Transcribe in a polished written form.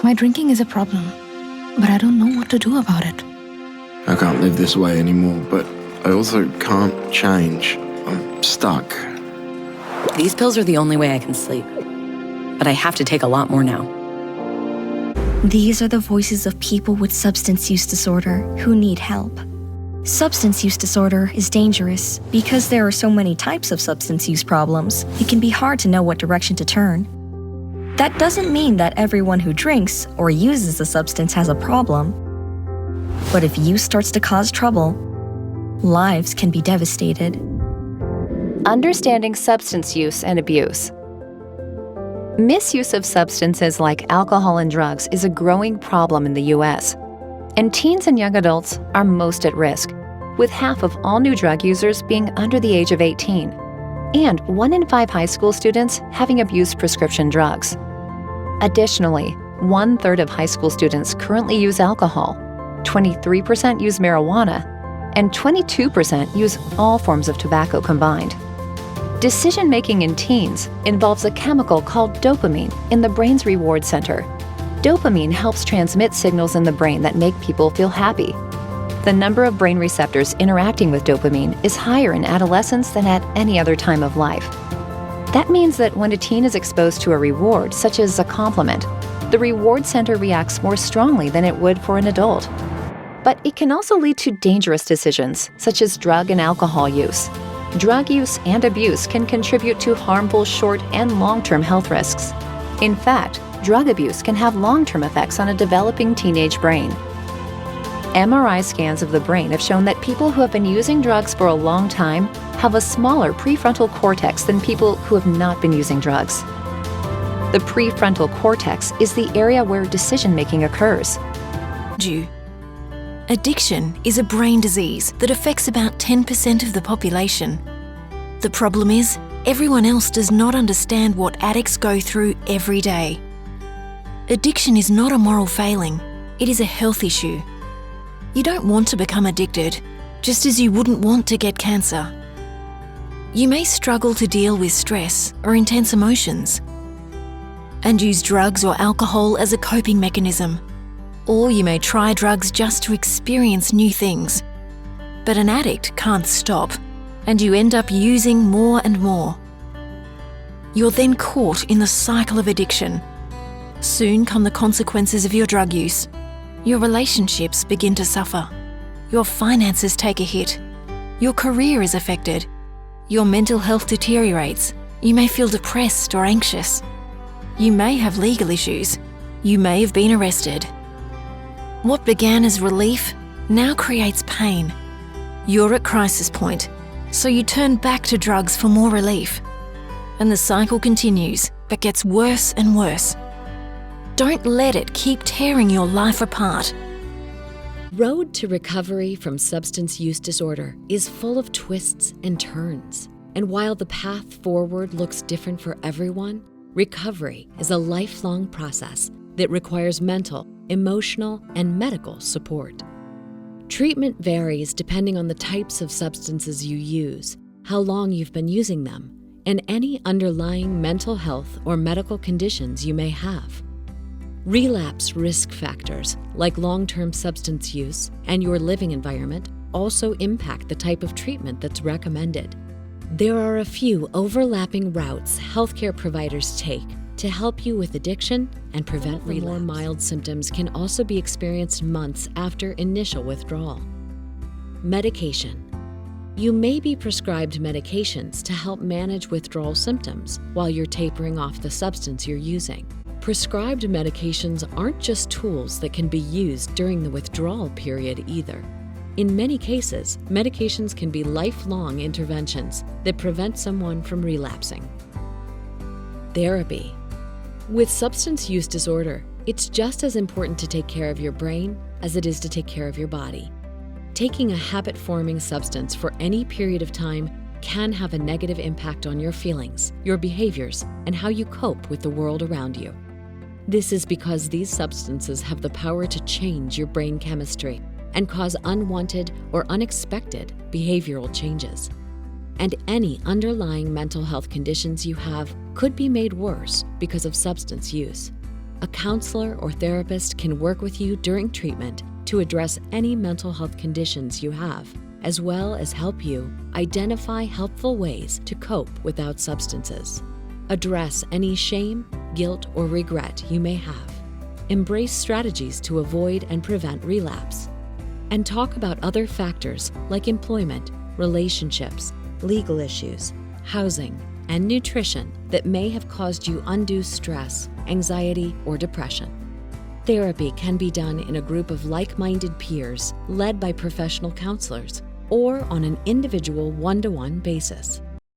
My drinking is a problem, but I don't know what to do about it. I can't live this way anymore, but I also can't change. I'm stuck. These pills are the only way I can sleep, but I have to take a lot more now. These are the voices of people with substance use disorder who need help. Substance use disorder is dangerous because there are so many types of substance use problems. It can be hard to know what direction to turn. That doesn't mean that everyone who drinks or uses a substance has a problem. But if use starts to cause trouble, lives can be devastated. Understanding substance use and abuse. Misuse of substances like alcohol and drugs is a growing problem in the U.S., and teens and young adults are most at risk, with half of all new drug users being under the age of 18, and 1 in 5 high school students having abused prescription drugs. Additionally, 1/3 of high school students currently use alcohol, 23% use marijuana, and 22% use all forms of tobacco combined. Decision-making in teens involves a chemical called dopamine in the brain's reward center. Dopamine helps transmit signals in the brain that make people feel happy. The number of brain receptors interacting with dopamine is higher in adolescence than at any other time of life. That means that when a teen is exposed to a reward, such as a compliment, the reward center reacts more strongly than it would for an adult. But it can also lead to dangerous decisions, such as drug and alcohol use. Drug use and abuse can contribute to harmful short- and long-term health risks. In fact, drug abuse can have long-term effects on a developing teenage brain. MRI scans of the brain have shown that people who have been using drugs for a long time have a smaller prefrontal cortex than people who have not been using drugs. The prefrontal cortex is the area where decision-making occurs. Addiction is a brain disease that affects about 10% of the population. The problem is, everyone else does not understand what addicts go through every day. Addiction is not a moral failing, it is a health issue. You don't want to become addicted, just as you wouldn't want to get cancer. You may struggle to deal with stress or intense emotions, and use drugs or alcohol as a coping mechanism. Or you may try drugs just to experience new things. But an addict can't stop, and you end up using more and more. You're then caught in the cycle of addiction. Soon come the consequences of your drug use. Your relationships begin to suffer. Your finances take a hit. Your career is affected. Your mental health deteriorates. You may feel depressed or anxious. You may have legal issues. You may have been arrested. What began as relief now creates pain. You're at crisis point, so you turn back to drugs for more relief. And the cycle continues, but gets worse and worse. Don't let it keep tearing your life apart. Road to recovery from substance use disorder is full of twists and turns. And while the path forward looks different for everyone, recovery is a lifelong process that requires mental, emotional, and medical support. Treatment varies depending on the types of substances you use, how long you've been using them, and any underlying mental health or medical conditions you may have. Relapse risk factors, like long-term substance use and your living environment, also impact the type of treatment that's recommended. There are a few overlapping routes healthcare providers take to help you with addiction and prevent relapse. More mild symptoms can also be experienced months after initial withdrawal. Medication. You may be prescribed medications to help manage withdrawal symptoms while you're tapering off the substance you're using. Prescribed medications aren't just tools that can be used during the withdrawal period either. In many cases, medications can be lifelong interventions that prevent someone from relapsing. Therapy. With substance use disorder, it's just as important to take care of your brain as it is to take care of your body. Taking a habit-forming substance for any period of time can have a negative impact on your feelings, your behaviors, and how you cope with the world around you. This is because these substances have the power to change your brain chemistry and cause unwanted or unexpected behavioral changes. And any underlying mental health conditions you have could be made worse because of substance use. A counselor or therapist can work with you during treatment to address any mental health conditions you have, as well as help you identify helpful ways to cope without substances. Address any shame, guilt, or regret you may have. Embrace strategies to avoid and prevent relapse. And talk about other factors like employment, relationships, legal issues, housing, and nutrition that may have caused you undue stress, anxiety, or depression. Therapy can be done in a group of like-minded peers led by professional counselors or on an individual one-to-one basis.